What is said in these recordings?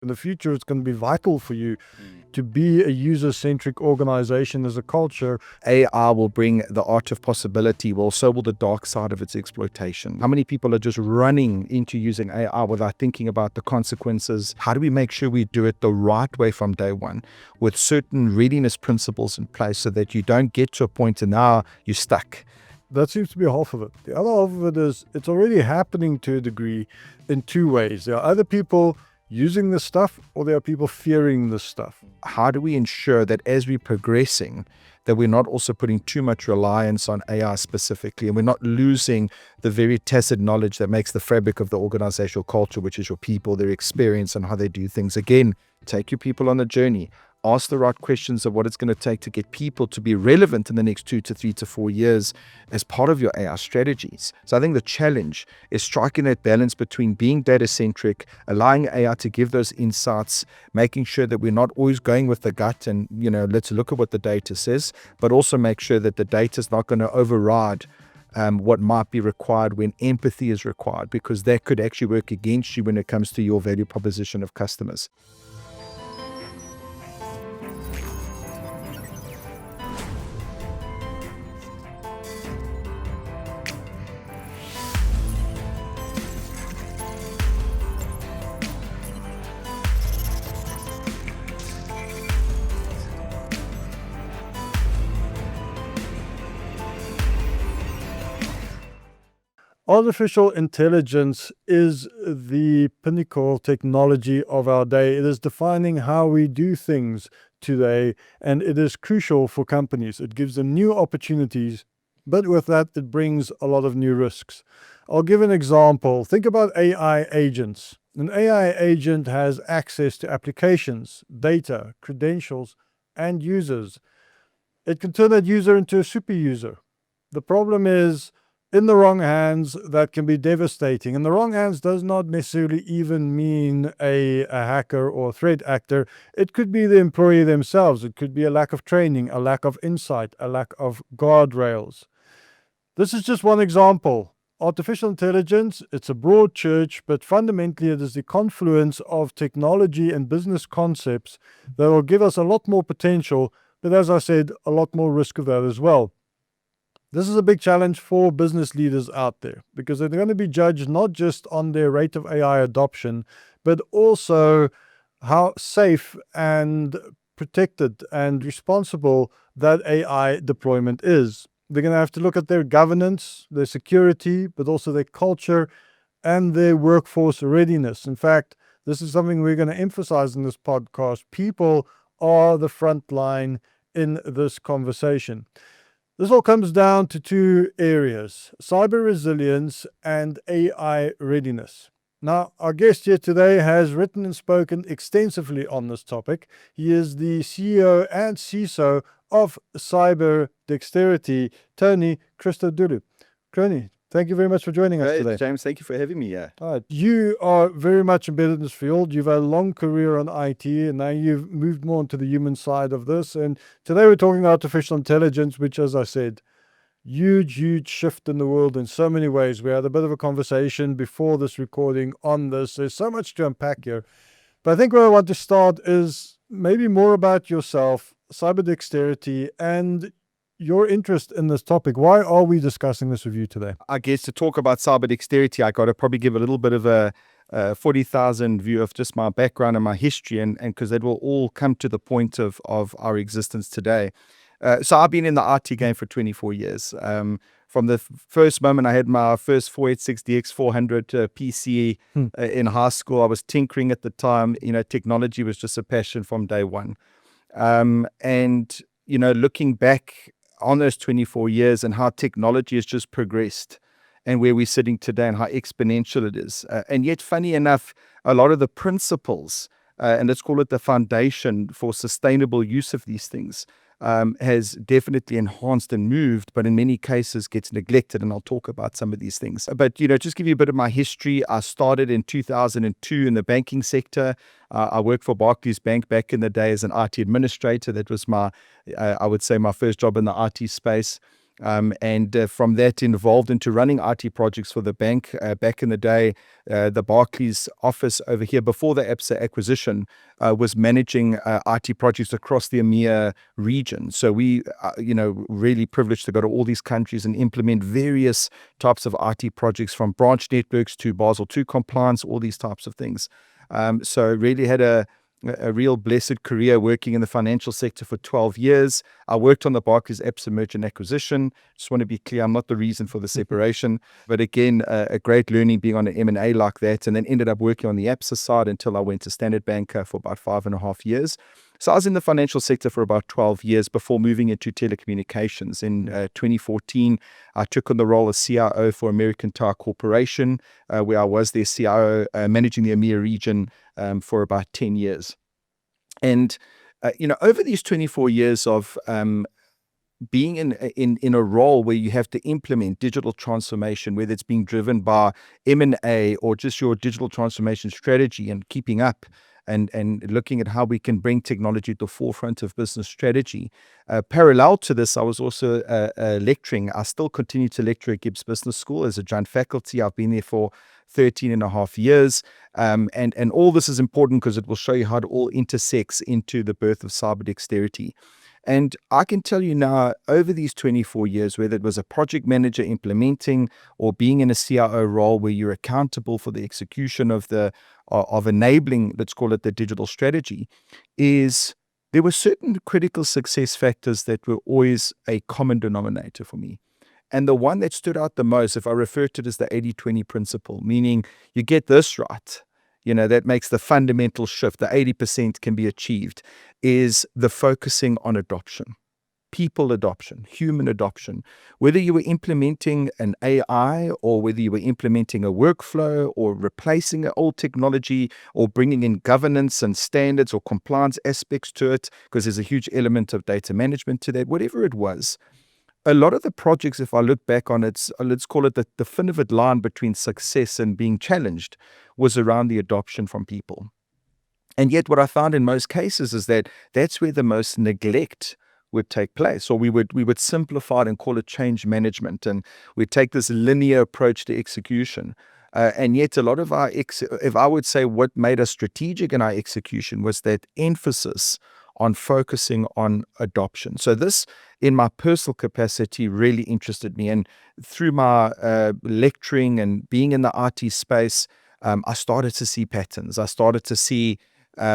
In the future, it's going to be vital for you to be a user-centric organization as a culture. AI will bring the art of possibility, well, so will the dark side of its exploitation. How many people are just running into using AI without thinking about the consequences? How do we make sure we do it the right way from day one with certain readiness principles in place so that you don't get to a point and now you're stuck? That seems to be half of it. The other half of it is it's already happening to a degree in two ways. There are either people using this stuff or there are people fearing this stuff. How do we ensure that as we're progressing, that we're not also putting too much reliance on AI specifically, and we're not losing the very tacit knowledge that makes the fabric of the organizational culture, which is your people, their experience, and how they do things. Again, take your people on a journey. Ask the right questions of what it's going to take to get people to be relevant in the next 2 to 3 to 4 years as part of your AI strategies. So I think the challenge is striking that balance between being data-centric, allowing AI to give those insights, making sure that we're not always going with the gut and, let's look at what the data says, but also make sure that the data is not going to override what might be required when empathy is required, because that could actually work against you when it comes to your value proposition of customers. Artificial intelligence is the pinnacle technology of our day. It is defining how we do things today, and it is crucial for companies. It gives them new opportunities, but with that, it brings a lot of new risks. I'll give an example. Think about AI agents. An AI agent has access to applications, data, credentials, and users. It can turn that user into a super user. The problem is, in the wrong hands, that can be devastating. And the wrong hands does not necessarily even mean a hacker or threat actor. It could be the employee themselves. It could be a lack of training, a lack of insight, a lack of guardrails. This is just one example. Artificial intelligence, it's a broad church, but fundamentally it is the confluence of technology and business concepts that will give us a lot more potential, but as I said, a lot more risk of that as well. This is a big challenge for business leaders out there because they're going to be judged not just on their rate of AI adoption, but also how safe and protected and responsible that AI deployment is. They're going to have to look at their governance, their security, but also their culture and their workforce readiness. In fact, this is something we're going to emphasize in this podcast. People are the front line in this conversation. This all comes down to two areas: cyber resilience and AI readiness. Now, our guest here today has written and spoken extensively on this topic. He is the CEO and CISO of Cyber Dexterity, Tony Christodoulou. Tony, thank you very much for joining us today. James, thank you for having me here. You are very much embedded in this field. You've had a long career on IT, and now you've moved more into the human side of this. And today we're talking artificial intelligence, which, as I said, huge shift in the world in so many ways. We had a bit of a conversation before this recording on this. There's so much to unpack here. But I think where I want to start is maybe more about yourself, Cyber Dexterity, and your interest in this topic. Why are we discussing this with you today? I guess to talk about Cyber Dexterity, I got to probably give a little bit of a 40,000 view of just my background and my history, and because that will all come to the point of our existence today. So I've been in the IT game for 24 years. From the first moment I had my first 486DX 400 PC in high school, I was tinkering at the time. Technology was just a passion from day one. And looking back on those 24 years and how technology has just progressed and where we're sitting today and how exponential it is. And yet, funny enough, a lot of the principles, and let's call it the foundation for sustainable use of these things, has definitely enhanced and moved, but in many cases gets neglected, and I'll talk about some of these things. But, just give you a bit of my history. I started in 2002 in the banking sector. I worked for Barclays Bank back in the day as an IT administrator. That was I would say my first job in the IT space. And from that involved into running IT projects for the bank. Back in the day, the Barclays office over here, before the ABSA acquisition, was managing IT projects across the EMEA region. So we, really privileged to go to all these countries and implement various types of IT projects, from branch networks to Basel II compliance, all these types of things. So really had a real blessed career working in the financial sector for 12 years. I worked on the Barclays ABSA merger and acquisition. Just want to be clear, I'm not the reason for the separation. But again, a great learning being on an M&A like that, and then ended up working on the ABSA side until I went to Standard Bank for about 5.5 years. So I was in the financial sector for about 12 years before moving into telecommunications. In 2014, I took on the role as CIO for American Tower Corporation, where I was their CIO, managing the EMEA region for about 10 years. And, over these 24 years of being in a role where you have to implement digital transformation, whether it's being driven by M&A or just your digital transformation strategy and keeping up and looking at how we can bring technology to the forefront of business strategy. Parallel to this, I was also lecturing. I still continue to lecture at Gibbs Business School as a joint faculty. I've been there for 13.5 years. And all this is important because it will show you how it all intersects into the birth of Cyber Dexterity. And I can tell you now, over these 24 years, whether it was a project manager implementing or being in a CIO role where you're accountable for the execution of enabling, let's call it, the digital strategy, is there were certain critical success factors that were always a common denominator for me. And the one that stood out the most, if I refer to it as the 80-20 principle, meaning you get this right, that makes the fundamental shift, the 80% can be achieved, is the focusing on adoption, people adoption, human adoption. Whether you were implementing an AI or whether you were implementing a workflow or replacing an old technology or bringing in governance and standards or compliance aspects to it, because there's a huge element of data management to that, whatever it was. A lot of the projects, if I look back on it, let's call it the definitive line between success and being challenged, was around the adoption from people. And yet what I found in most cases is that that's where the most neglect would take place, or we would simplify it and call it change management, and we'd take this linear approach to execution. And yet a lot of if I would say what made us strategic in our execution was that emphasis on focusing on adoption. So this, in my personal capacity, really interested me. And through my lecturing and being in the IT space, I started to see patterns. I started to see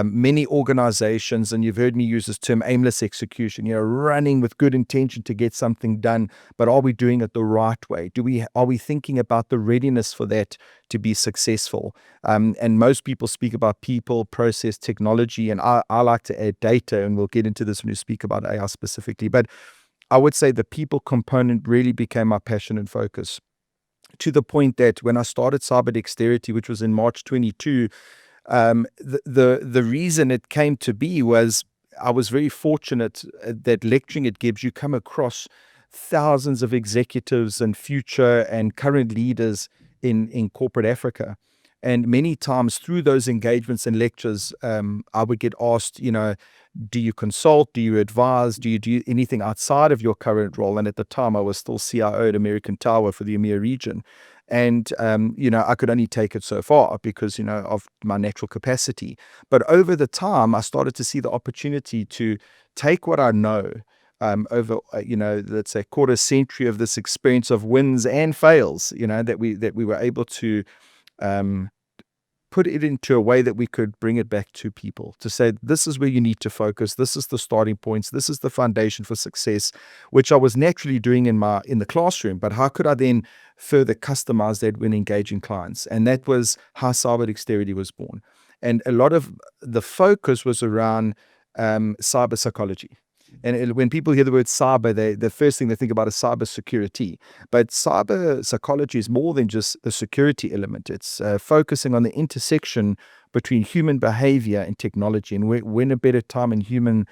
many organizations, and you've heard me use this term, aimless execution, running with good intention to get something done, but are we doing it the right way? Are we thinking about the readiness for that to be successful? And most people speak about people, process, technology, and I like to add data, and we'll get into this when we speak about AI specifically. But I would say the people component really became my passion and focus, to the point that when I started Cyber Dexterity, which was in March 22, the reason it came to be was I was very fortunate that lecturing at Gibbs, you come across thousands of executives and future and current leaders in corporate Africa. And many times through those engagements and lectures, I would get asked, do you consult? Do you advise? Do you do anything outside of your current role? And at the time, I was still CIO at American Tower for the EMEA region. And, I could only take it so far because, of my natural capacity. But over the time, I started to see the opportunity to take what I know over, let's say quarter century of this experience of wins and fails, that we were able to put it into a way that we could bring it back to people, to say, this is where you need to focus. This is the starting points. This is the foundation for success, which I was naturally doing in the classroom. But how could I then further customize that when engaging clients? And that was how Cyber Dexterity was born. And a lot of the focus was around cyber psychology. And when people hear the word cyber, the first thing they think about is cyber security. But cyber psychology is more than just the security element. It's focusing on the intersection between human behavior and technology. And when a better time in human,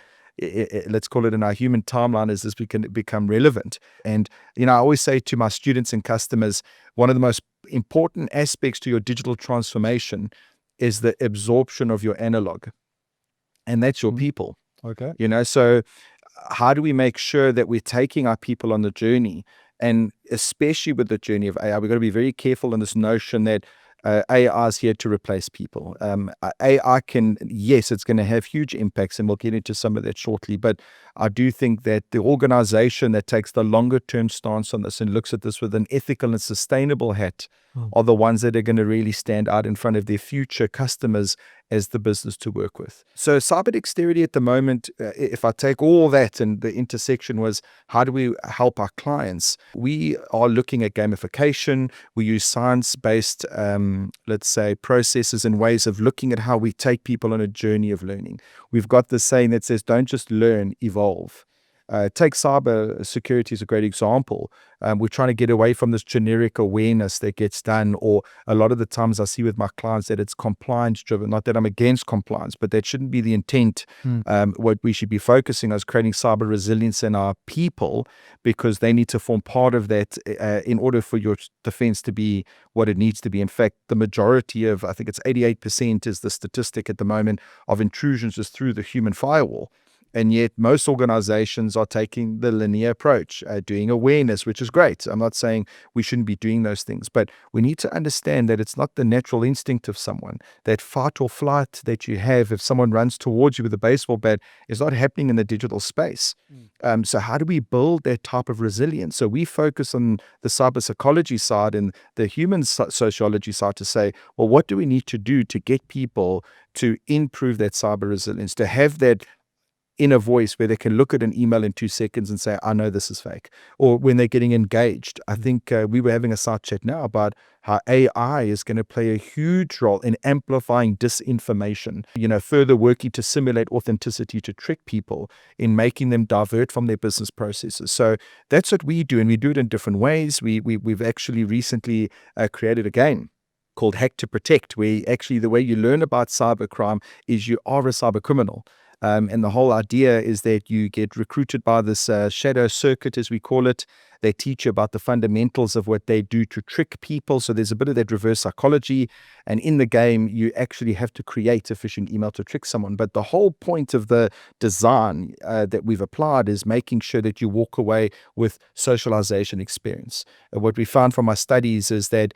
let's call it in our human timeline, is this become relevant. And, I always say to my students and customers, one of the most important aspects to your digital transformation is the absorption of your analog. And that's your people. Okay. So how do we make sure that we're taking our people on the journey? And especially with the journey of AI, we've got to be very careful in this notion that AI is here to replace people. AI can, yes, it's going to have huge impacts, and we'll get into some of that shortly. But I do think that the organization that takes the longer term stance on this and looks at this with an ethical and sustainable hat are the ones that are going to really stand out in front of their future customers as the business to work with. So Cyber Dexterity at the moment, if I take all that, and the intersection was how do we help our clients, we are looking at gamification. We use science-based, let's say, processes and ways of looking at how we take people on a journey of learning. We've got this saying that says, don't just learn, evolve. Take cyber security as a great example. We're trying to get away from this generic awareness that gets done, or a lot of the times I see with my clients that it's compliance driven. Not that I'm against compliance, but that shouldn't be the intent. What we should be focusing on is creating cyber resilience in our people, because they need to form part of that in order for your defense to be what it needs to be. In fact, the majority of, I think it's 88% is the statistic at the moment, of intrusions is through the human firewall. And yet most organizations are taking the linear approach, doing awareness, which is great. I'm not saying we shouldn't be doing those things, but we need to understand that it's not the natural instinct of someone. That fight or flight that you have if someone runs towards you with a baseball bat is not happening in the digital space. So how do we build that type of resilience? So we focus on the cyber psychology side and the human sociology side to say, well, what do we need to do to get people to improve that cyber resilience, to have that inner voice where they can look at an email in 2 seconds and say, I know this is fake, or when they're getting engaged. I think we were having a side chat now about how AI is going to play a huge role in amplifying disinformation, further working to simulate authenticity to trick people, in making them divert from their business processes. So that's what we do, and we do it in different ways. We've actually recently created a game called Hack to Protect, where actually the way you learn about cybercrime is you are a cyber criminal. And the whole idea is that you get recruited by this shadow circuit, as we call it. They teach you about the fundamentals of what they do to trick people. So there's a bit of that reverse psychology. And in the game, you actually have to create a phishing email to trick someone. But the whole point of the design that we've applied is making sure that you walk away with socialization experience. What we found from our studies is that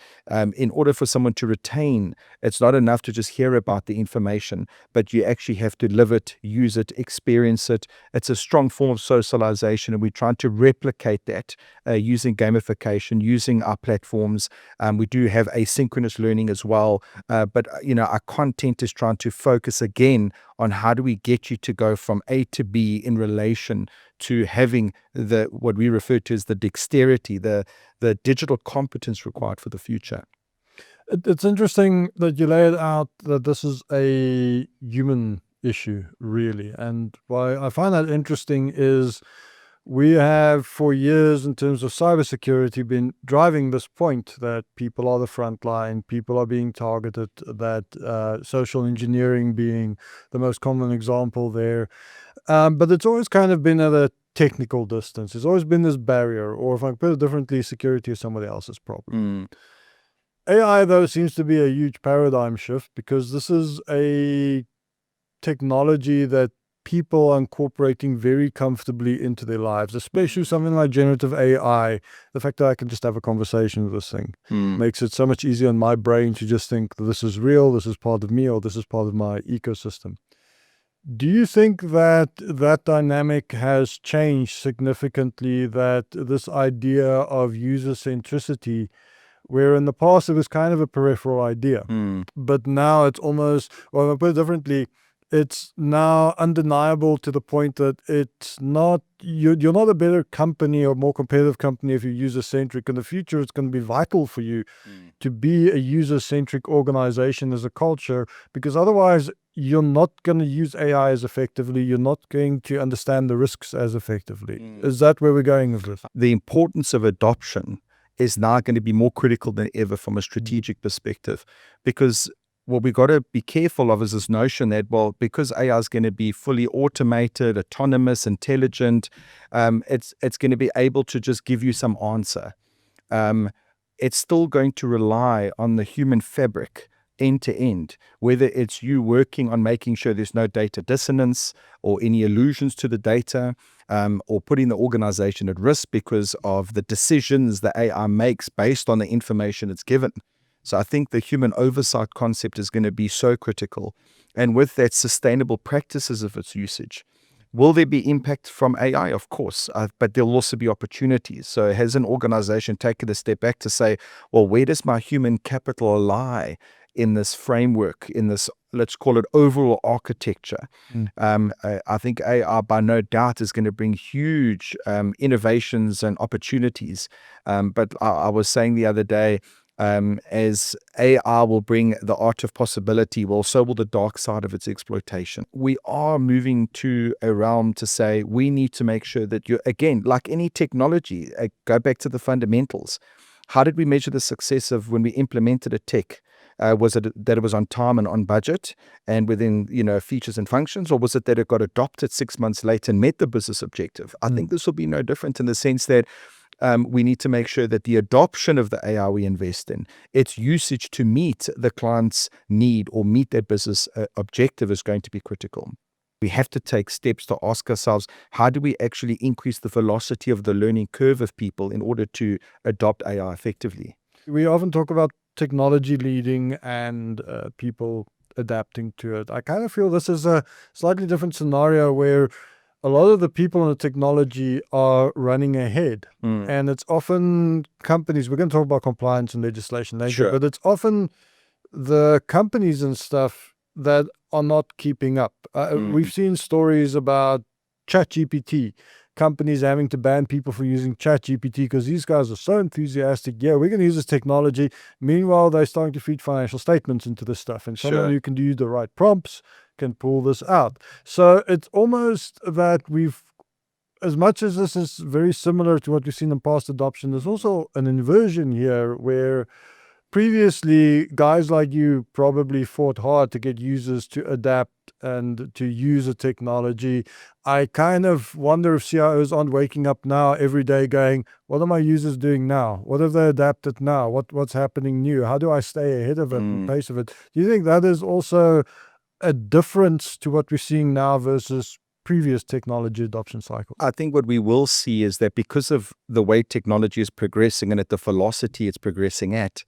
in order for someone to retain, it's not enough to just hear about the information, but you actually have to live it, use it, experience it. It's a strong form of socialization, and we're trying to replicate that using gamification, using our platforms. We do have asynchronous learning as well, but our content is trying to focus again on how do we get you to go from A to B in relation to having what we refer to as the dexterity, the digital competence required for the future. It's interesting that you laid out that this is a human issue, really. And why I find that interesting is we have for years, in terms of cybersecurity, been driving this point that people are the front line, people are being targeted, that social engineering being the most common example there. But it's always kind of been at a technical distance. There's always been this barrier, or if I put it differently, security is somebody else's problem. AI, though, seems to be a huge paradigm shift, because this is a technology that people are incorporating very comfortably into their lives, especially something like generative AI. The fact that I can just have a conversation with this thing makes it so much easier in my brain to just think that this is real, this is part of me, or this is part of my ecosystem. Do you think that that dynamic has changed significantly, that this idea of user centricity, where in the past it was kind of a peripheral idea, but now it's almost, well, I'll put it differently, it's now undeniable to the point that it's not, you're not a better company or more competitive company if you're user-centric. In the future, it's going to be vital for you to be a user-centric organization as a culture, because otherwise you're not going to use AI as effectively, you're not going to understand the risks as effectively. Is that where we're going with this? The importance of adoption is now going to be more critical than ever from a strategic perspective, because what we've got to be careful of is this notion that, well, because AI is going to be fully automated, autonomous, intelligent, it's going to be able to just give you some answer. It's still going to rely on the human fabric end to end, whether it's you working on making sure there's no data dissonance or any allusions to the data, or putting the organization at risk because of the decisions the AI makes based on the information it's given. So I think the human oversight concept is going to be so critical. And with that, sustainable practices of its usage. Will there be impact from AI? Of course, but there'll also be opportunities. So has an organization taken a step back to say, well, where does my human capital lie in this framework, in this, let's call it, overall architecture? I think AI, by no doubt, is going to bring huge innovations and opportunities. But I was saying the other day, as AI will bring the art of possibility, well, so will the dark side of its exploitation. We are moving to a realm to say we need to make sure that you, again, like any technology, go back to the fundamentals. How did we measure the success of when we implemented a tech? Was it that it was on time and on budget and within, features and functions, or was it that it got adopted 6 months later and met the business objective? I think this will be no different in the sense that we need to make sure that the adoption of the AI we invest in, its usage to meet the client's need or meet their business objective is going to be critical. We have to take steps to ask ourselves, how do we actually increase the velocity of the learning curve of people in order to adopt AI effectively? We often talk about technology leading and people adapting to it. I kind of feel this is a slightly different scenario where a lot of the people in the technology are running ahead. And it's often companies, we're going to talk about compliance and legislation later, Sure. but it's often the companies and stuff that are not keeping up. We've seen stories about ChatGPT, companies having to ban people for using ChatGPT because these guys are so enthusiastic. Yeah, we're going to use this technology. Meanwhile, they're starting to feed financial statements into this stuff. And someone Sure. who can do the right prompts can pull this out. So it's almost that as much as this is very similar to what we've seen in past adoption, there's also an inversion here where previously guys like you probably fought hard to get users to adapt and to use a technology. I kind of wonder if CIOs aren't waking up now every day going, what are my users doing now? What have they adapted now? What's happening new? How do I stay ahead of it and pace of it? Do you think that is also a difference to what we're seeing now versus previous technology adoption cycles? I think what we will see is that because of the way technology is progressing and at the velocity it's progressing at,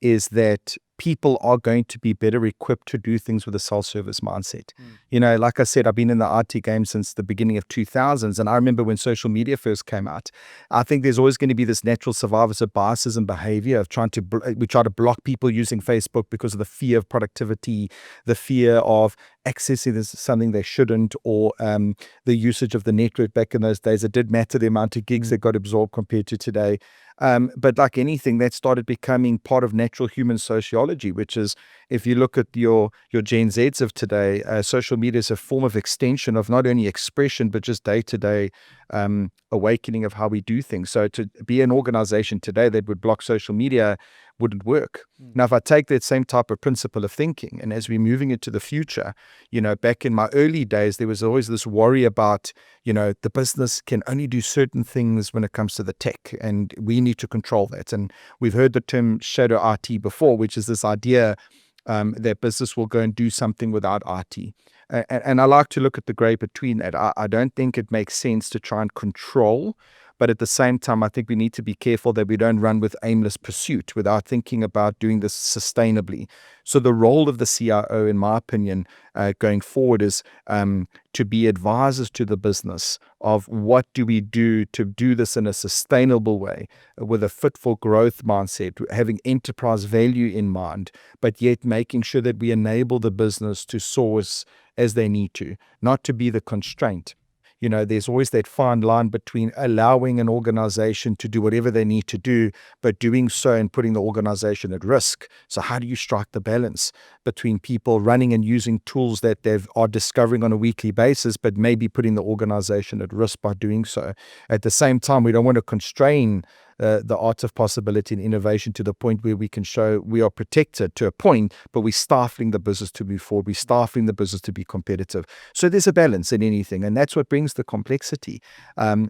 is that people are going to be better equipped to do things with a self-service mindset. Like I said, I've been in the IT game since the beginning of 2000s, and I remember when social media first came out. I think there's always going to be this natural survivors of biases and behavior of we try to block people using Facebook because of the fear of productivity, the fear of accessing something they shouldn't, or the usage of the network back in those days. It did matter the amount of gigs that got absorbed compared to today. But like anything, that started becoming part of natural human sociology, which is, if you look at your Gen Zs of today, social media is a form of extension of not only expression, but just day-to-day awakening of how we do things. So to be an organization today that would block social media wouldn't work. Now, if I take that same type of principle of thinking, and as we're moving into the future, back in my early days, there was always this worry about, the business can only do certain things when it comes to the tech, and we need to control that. And we've heard the term shadow IT before, which is this idea that business will go and do something without IT. And I like to look at the gray between that. I don't think it makes sense to try and control, but at the same time, I think we need to be careful that we don't run with aimless pursuit without thinking about doing this sustainably. So the role of the CIO, in my opinion, going forward is to be advisors to the business of what do we do to do this in a sustainable way with a fit for growth mindset, having enterprise value in mind, but yet making sure that we enable the business to source as they need to, not to be the constraint. There's always that fine line between allowing an organization to do whatever they need to do, but doing so and putting the organization at risk. So how do you strike the balance between people running and using tools that they are discovering on a weekly basis, but maybe putting the organization at risk by doing so? At the same time, we don't want to constrain the art of possibility and innovation to the point where we can show we are protected to a point, but we're stifling the business to move forward. We're stifling the business to be competitive. So there's a balance in anything, and that's what brings the complexity. And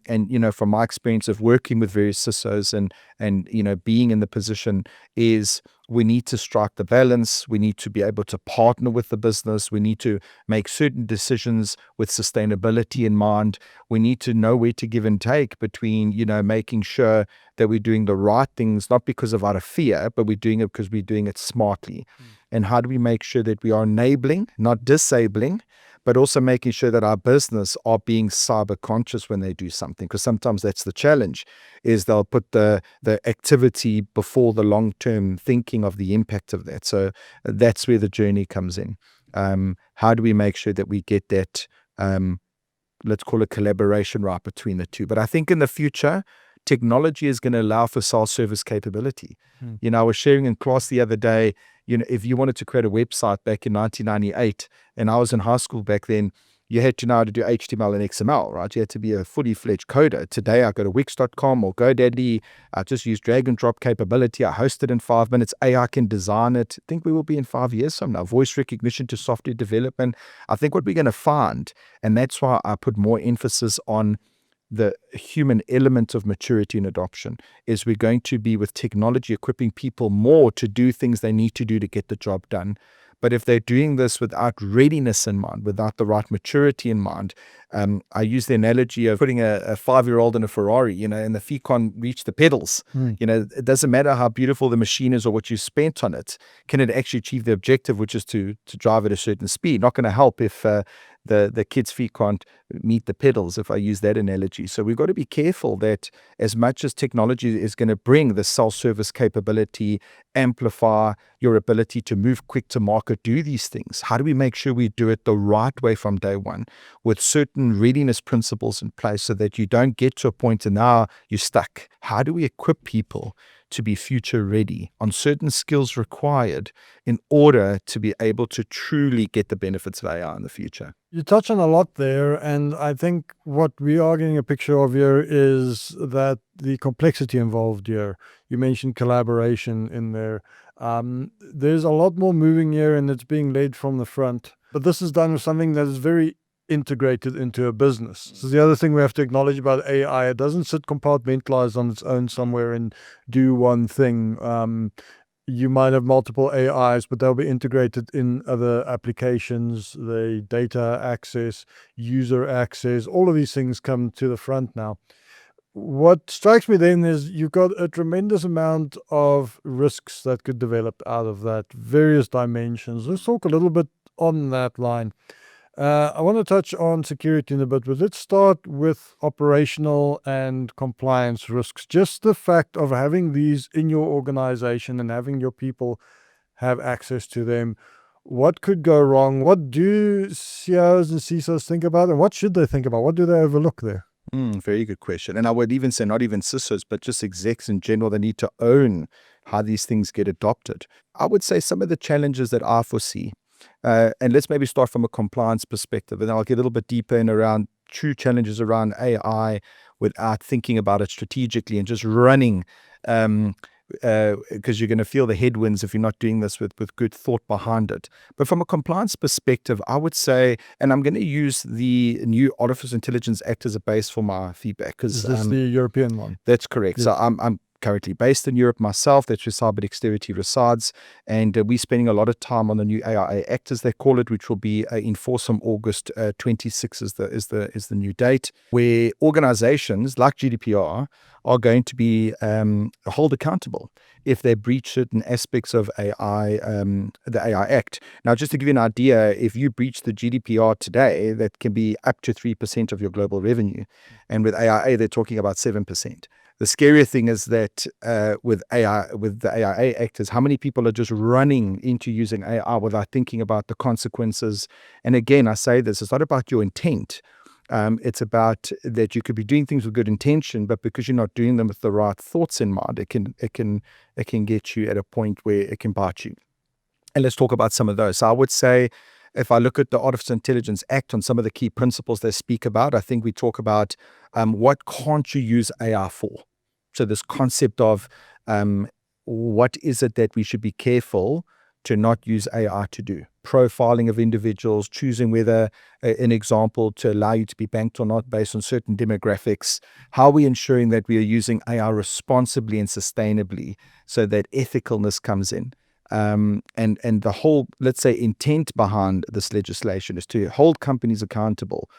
from my experience of working with various CISOs and being in the position is we need to strike the balance. We need to be able to partner with the business. We need to make certain decisions with sustainability in mind. We need to know where to give and take between, making sure that we're doing the right things, not because of out of fear, but we're doing it because we're doing it smartly. And how do we make sure that we are enabling, not disabling, but also making sure that our business are being cyber conscious when they do something? Because sometimes that's the challenge, is they'll put the activity before the long-term thinking of the impact of that. So that's where the journey comes in. How do we make sure that we get that, let's call it collaboration right between the two? But I think in the future, technology is going to allow for self-service capability. I was sharing in class the other day, if you wanted to create a website back in 1998, and I was in high school back then, you had to know how to do HTML and XML, right? You had to be a fully fledged coder. Today, I go to Wix.com or GoDaddy. I just use drag and drop capability. I host it in 5 minutes. AI can design it. I think we will be in 5 years from now. Voice recognition to software development. I think what we're going to find, and that's why I put more emphasis on the human element of maturity and adoption, is we're going to be with technology equipping people more to do things they need to do to get the job done. But if they're doing this without readiness in mind, without the right maturity in mind, I use the analogy of putting a 5-year-old in a Ferrari, and the feet can't reach the pedals. It doesn't matter how beautiful the machine is or what you spent on it. Can it actually achieve the objective, which is to drive at a certain speed? Not going to help if the kid's feet can't meet the pedals, if I use that analogy. So we've got to be careful that as much as technology is going to bring the self-service capability, amplify your ability to move quick to market, do these things, how do we make sure we do it the right way from day one with certain readiness principles in place so that you don't get to a point and now you're stuck? How do we equip people to be future ready on certain skills required in order to be able to truly get the benefits of AI in the future? You touch on a lot there, and I think what we are getting a picture of here is that the complexity involved here. You mentioned collaboration in there. There's a lot more moving here, and it's being led from the front. But this is done with something that is very integrated into a business. So the other thing we have to acknowledge about AI, it doesn't sit compartmentalized on its own somewhere and do one thing. You might have multiple AIs, but they'll be integrated in other applications. The data access, user access, all of these things come to the front now. What strikes me then is you've got a tremendous amount of risks that could develop out of that, various dimensions. Let's talk a little bit on that line. I want to touch on security in a bit, but let's start with operational and compliance risks. Just the fact of having these in your organization and having your people have access to them. What could go wrong? What do CIOs and CISOs think about, and what should they think about? What do they overlook there? Very good question. And I would even say not even CISOs, but just execs in general, they need to own how these things get adopted. I would say some of the challenges that I foresee, and let's maybe start from a compliance perspective, and I'll get a little bit deeper in around true challenges around AI without thinking about it strategically and just running, because you're going to feel the headwinds if you're not doing this with good thought behind it. But from a compliance perspective, I would say, and I'm going to use the new Artificial Intelligence Act as a base for my feedback. Is this the European one? That's correct. Yes. So I'm currently based in Europe myself. That's where Cyber Dexterity resides. And we're spending a lot of time on the new AI Act, as they call it, which will be in force from August 26 is the new date, where organizations like GDPR are going to be held accountable if they breach certain aspects of AI, the AI Act. Now, just to give you an idea, if you breach the GDPR today, that can be up to 3% of your global revenue. And with AIA, they're talking about 7%. The scarier thing is that with the AIA Act is how many people are just running into using AI without thinking about the consequences. And again, I say this, it's not about your intent. It's about that you could be doing things with good intention, but because you're not doing them with the right thoughts in mind, it can get you at a point where it can bite you. And let's talk about some of those. So I would say, if I look at the Artificial Intelligence Act on some of the key principles they speak about, I think we talk about what can't you use AI for? So this concept of what is it that we should be careful to not use AI to do. Profiling of individuals, choosing whether an example to allow you to be banked or not based on certain demographics. How are we ensuring that we are using AI responsibly and sustainably so that ethicalness comes in? And the whole, let's say, intent behind this legislation is to hold companies accountable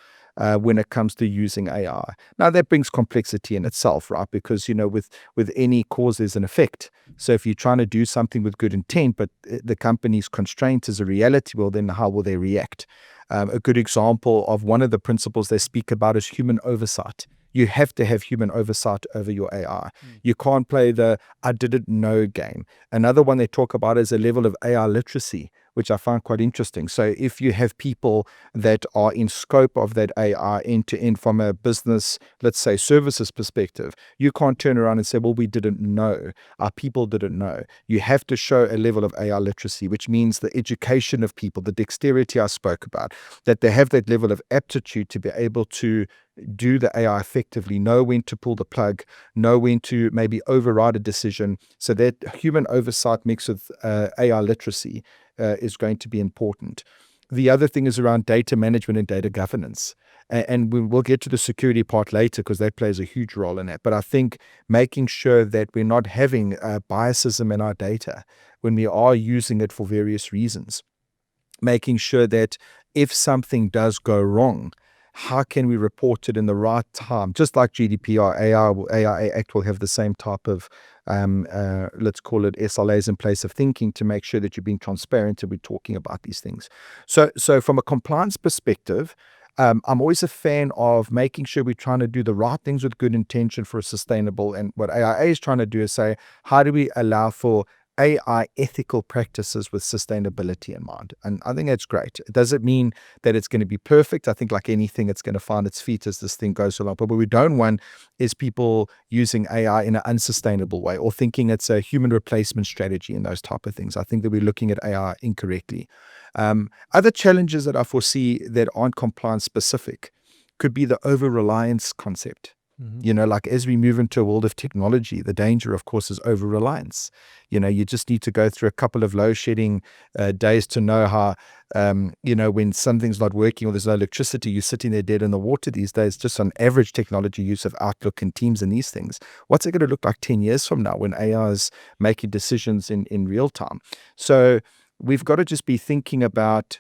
when it comes to using AI. Now, that brings complexity in itself, right? Because, with any cause, there's an effect. So if you're trying to do something with good intent, but the company's constraint is a reality, well, then how will they react? A good example of one of the principles they speak about is human oversight. You have to have human oversight over your AI. You can't play the I didn't know game. Another one they talk about is a level of AI literacy, which I find quite interesting. So if you have people that are in scope of that AI end to end from a business, let's say services perspective, you can't turn around and say, well, we didn't know. Our people didn't know. You have to show a level of AI literacy, which means the education of people, the dexterity I spoke about, that they have that level of aptitude to be able to do the AI effectively, know when to pull the plug, know when to maybe override a decision. So that human oversight mixed with AI literacy is going to be important. The other thing is around data management and data governance. And we'll get to the security part later because that plays a huge role in that. But I think making sure that we're not having biasism in our data when we are using it for various reasons. Making sure that if something does go wrong, how can we report it in the right time? Just like GDPR, AI Act will have the same type of, let's call it SLAs in place of thinking to make sure that you're being transparent and we're talking about these things. So from a compliance perspective, I'm always a fan of making sure we're trying to do the right things with good intention for a sustainable. And what AIA is trying to do is say, how do we allow for AI ethical practices with sustainability in mind? And I think that's great. It doesn't mean that it's going to be perfect. I think like anything, it's going to find its feet as this thing goes along. But what we don't want is people using AI in an unsustainable way or thinking it's a human replacement strategy and those type of things. I think that we're looking at AI incorrectly. Other challenges that I foresee that aren't compliance specific could be the over-reliance concept. Like as we move into a world of technology, the danger, of course, is over-reliance. You just need to go through a couple of load shedding days to know how, when something's not working or there's no electricity, you're sitting there dead in the water these days, just on average technology use of Outlook and Teams and these things. What's it going to look like 10 years from now when AI is making decisions in real time? So we've got to just be thinking about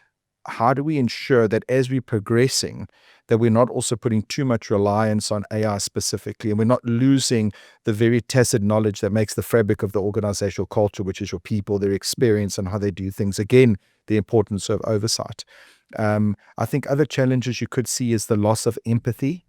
how do we ensure that as we're progressing, that we're not also putting too much reliance on AI specifically, and we're not losing the very tacit knowledge that makes the fabric of the organizational culture, which is your people, their experience, and how they do things. Again, the importance of oversight. I think other challenges you could see is the loss of empathy.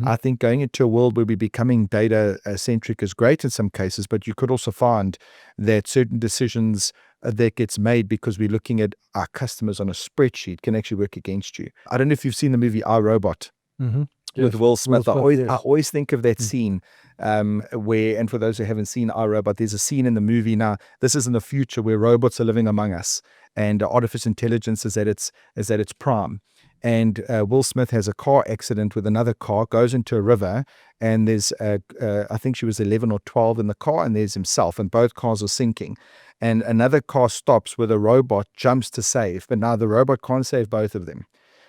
I think going into a world where we're becoming data-centric is great in some cases, but you could also find that certain decisions that gets made because we're looking at our customers on a spreadsheet can actually work against you. I don't know if you've seen the movie I, with Will Smith. I always think of that scene where, and for those who haven't seen I, there's a scene in the movie now, this is in the future where robots are living among us and artificial intelligence is at its prime. And Will Smith has a car accident with another car, goes into a river, and there's, I think she was 11 or 12 in the car, and there's himself, and both cars are sinking. And another car stops where the robot jumps to save, but now the robot can't save both of them.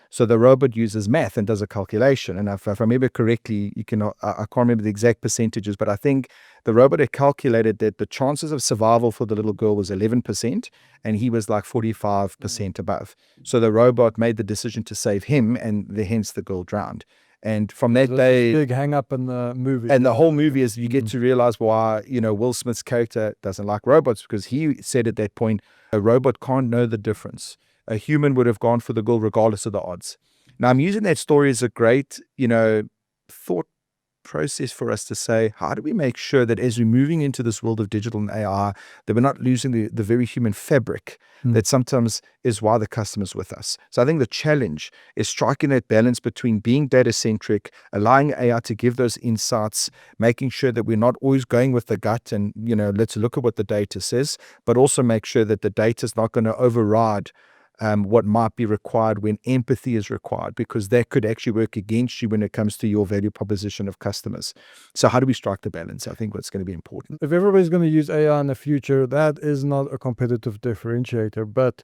So the robot uses math and does a calculation. And if I remember correctly, I can't remember the exact percentages, but I think the robot had calculated that the chances of survival for the little girl was 11%, and he was like 45% above. So the robot made the decision to save him, and hence the girl drowned. And from that day, big hang up in the movie. And the whole movie is you get to realize why, Will Smith's character doesn't like robots, because he said at that point, a robot can't know the difference. A human would have gone for the girl regardless of the odds. Now, I'm using that story as a great, thought process for us to say, how do we make sure that as we're moving into this world of digital and AI, that we're not losing the very human fabric that sometimes is why the customer's with us. So I think the challenge is striking that balance between being data-centric, allowing AI to give those insights, making sure that we're not always going with the gut and, let's look at what the data says, but also make sure that the data is not going to override what might be required when empathy is required, because that could actually work against you when it comes to your value proposition of customers. So how do we strike the balance? I think what's going to be important. If everybody's going to use AI in the future, that is not a competitive differentiator. But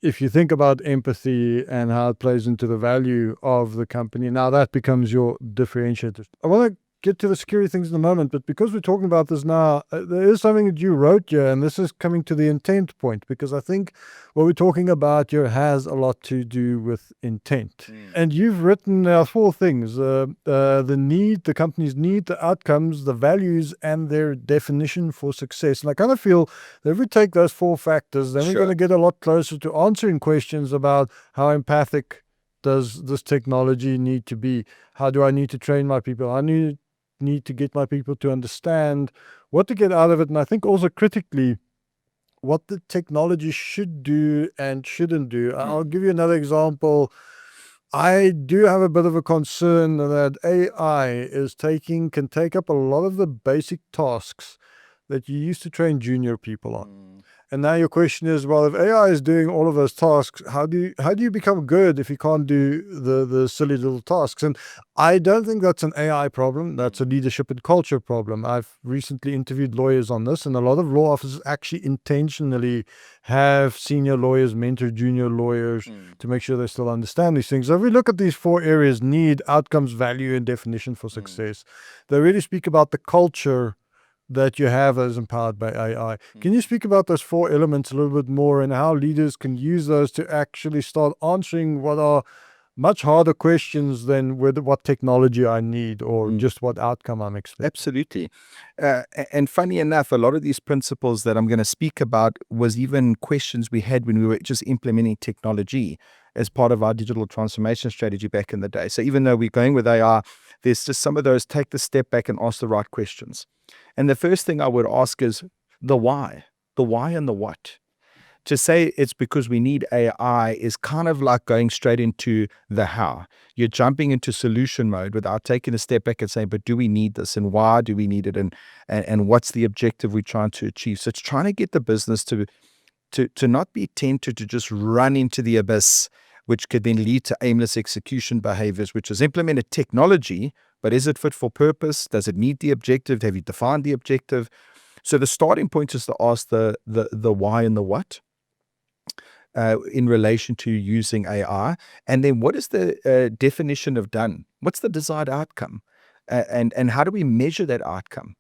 if you think about empathy and how it plays into the value of the company, now that becomes your differentiator. I want to get to the scary things in a moment, but because we're talking about this now, there is something that you wrote here, and this is coming to the intent point, because I think what we're talking about here has a lot to do with intent. And you've written 4 things: the need, the company's need, the outcomes, the values, and their definition for success. And I kind of feel that if we take those 4 factors, then we're going to get a lot closer to answering questions about how empathic does this technology need to be? How do I need to train my people? I need to get my people to understand what to get out of it. And I think also critically, what the technology should do and shouldn't do. I'll give you another example. I do have a bit of a concern that AI can take up a lot of the basic tasks that you used to train junior people on. And now your question is, well, if AI is doing all of those tasks, how do you become good if you can't do the silly little tasks? And I don't think that's an AI problem. That's a leadership and culture problem. I've recently interviewed lawyers on this, and a lot of law offices actually intentionally have senior lawyers mentor junior lawyers to make sure they still understand these things. So if we look at these 4 areas: need, outcomes, value, and definition for success, they really speak about the culture that you have that is empowered by AI. Can you speak about those 4 elements a little bit more, and how leaders can use those to actually start answering what are much harder questions than what technology I need or just what outcome I'm expecting? Absolutely. And funny enough, a lot of these principles that I'm going to speak about was even questions we had when we were just implementing technology as part of our digital transformation strategy back in the day. So even though we're going with AI, there's just some of those, take the step back and ask the right questions. And the first thing I would ask is the why and the what. To say it's because we need AI is kind of like going straight into the how. You're jumping into solution mode without taking a step back and saying, but do we need this, and why do we need it, and what's the objective we're trying to achieve? So it's trying to get the business to not be tempted to just run into the abyss, which could then lead to aimless execution behaviors, which is implemented technology, but is it fit for purpose? Does it meet the objective? Have you defined the objective? So the starting point is to ask the why and the what in relation to using AI. And then what is the definition of done? What's the desired outcome? And how do we measure that outcome?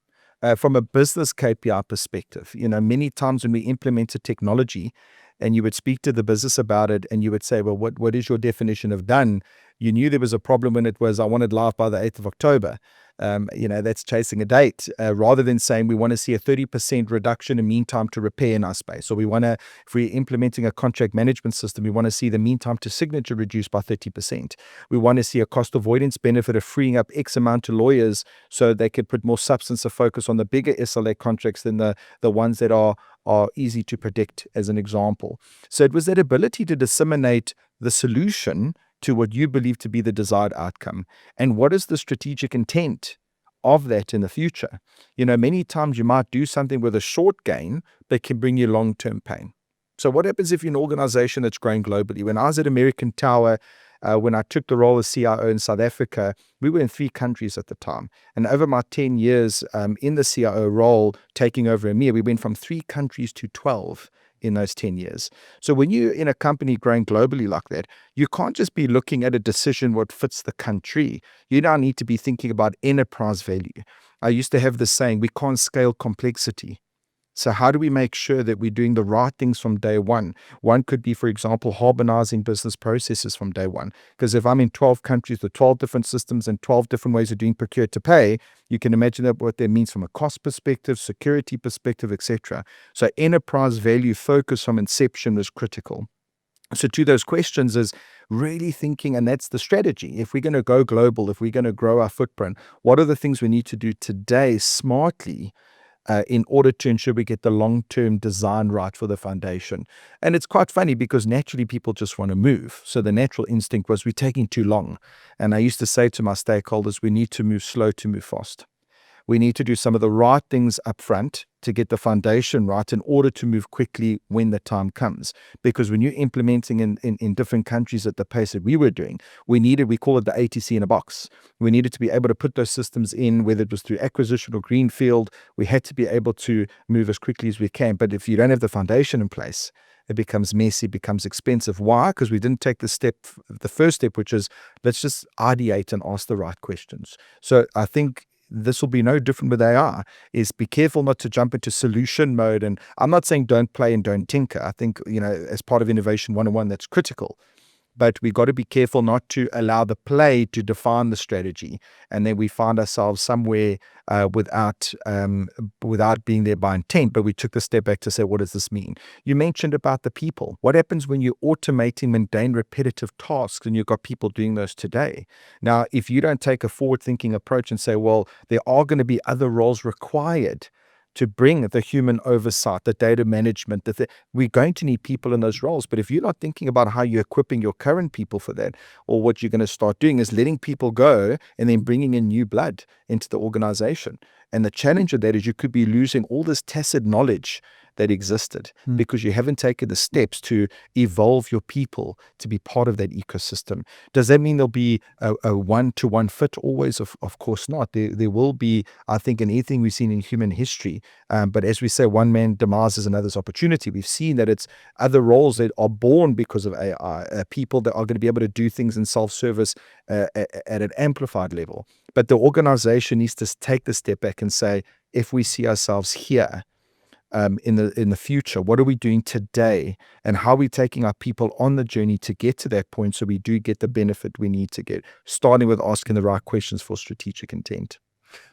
From a business KPI perspective, many times when we implement a technology and you would speak to the business about it and you would say, well, what is your definition of done? You knew there was a problem when it was, I wanted live by the 8th of October. That's chasing a date, rather than saying we want to see a 30% reduction in mean time to repair in our space. Or if we're implementing a contract management system, we want to see the mean time to signature reduced by 30%. We want to see a cost avoidance benefit of freeing up X amount to lawyers so they could put more substance of focus on the bigger SLA contracts than the ones that are easy to predict, as an example. So it was that ability to disseminate the solution to what you believe to be the desired outcome. And what is the strategic intent of that in the future? Many times you might do something with a short gain that can bring you long-term pain. So what happens if you're an organization that's growing globally? When I was at American Tower, when I took the role as CIO in South Africa, we were in 3 countries at the time. And over my 10 years in the CIO role, taking over EMEA, we went from 3 countries to 12 in those 10 years. So when you're in a company growing globally like that, you can't just be looking at a decision what fits the country. You now need to be thinking about enterprise value. I used to have this saying, we can't scale complexity. So how do we make sure that we're doing the right things from day one? One could be, for example, harmonizing business processes from day one. Because if I'm in 12 countries with 12 different systems and 12 different ways of doing procure to pay, you can imagine what that means from a cost perspective, security perspective, etc. So enterprise value focus from inception is critical. So to those questions is really thinking, and that's the strategy. If we're going to go global, if we're going to grow our footprint, what are the things we need to do today smartly in order to ensure we get the long-term design right for the foundation? And it's quite funny because naturally people just want to move. So the natural instinct was we're taking too long. And I used to say to my stakeholders, we need to move slow to move fast. We need to do some of the right things up front to get the foundation right in order to move quickly when the time comes. Because when you're implementing in different countries at the pace that we were doing, we call it the ATC in a box. We needed to be able to put those systems in, whether it was through acquisition or greenfield. We had to be able to move as quickly as we can. But if you don't have the foundation in place, it becomes messy, becomes expensive. Why? Because we didn't take the first step, which is let's just ideate and ask the right questions. So I think this will be no different with AI, is be careful not to jump into solution mode. And I'm not saying don't play and don't tinker. I think, as part of Innovation 101, that's critical. But we got to be careful not to allow the play to define the strategy, and then we find ourselves somewhere without being there by intent. But we took the step back to say, what does this mean? You mentioned about the people. What happens when you're automating mundane, repetitive tasks, and you've got people doing those today? Now, if you don't take a forward-thinking approach and say, well, there are going to be other roles required to bring the human oversight, the data management, we're going to need people in those roles. But if you're not thinking about how you're equipping your current people for that, or what you're going to start doing is letting people go and then bringing in new blood into the organization. And the challenge of that is you could be losing all this tacit knowledge that existed because you haven't taken the steps to evolve your people to be part of that ecosystem. Does that mean there'll be a one-to-one fit always? Of course not. There will be, I think, in anything we've seen in human history. But as we say, one man demises another's opportunity. We've seen that it's other roles that are born because of AI, people that are going to be able to do things in self-service at an amplified level. But the organization needs to take the step back and say, if we see ourselves here, in the future, what are we doing today, and how are we taking our people on the journey to get to that point so we do get the benefit we need to get, starting with asking the right questions for strategic intent.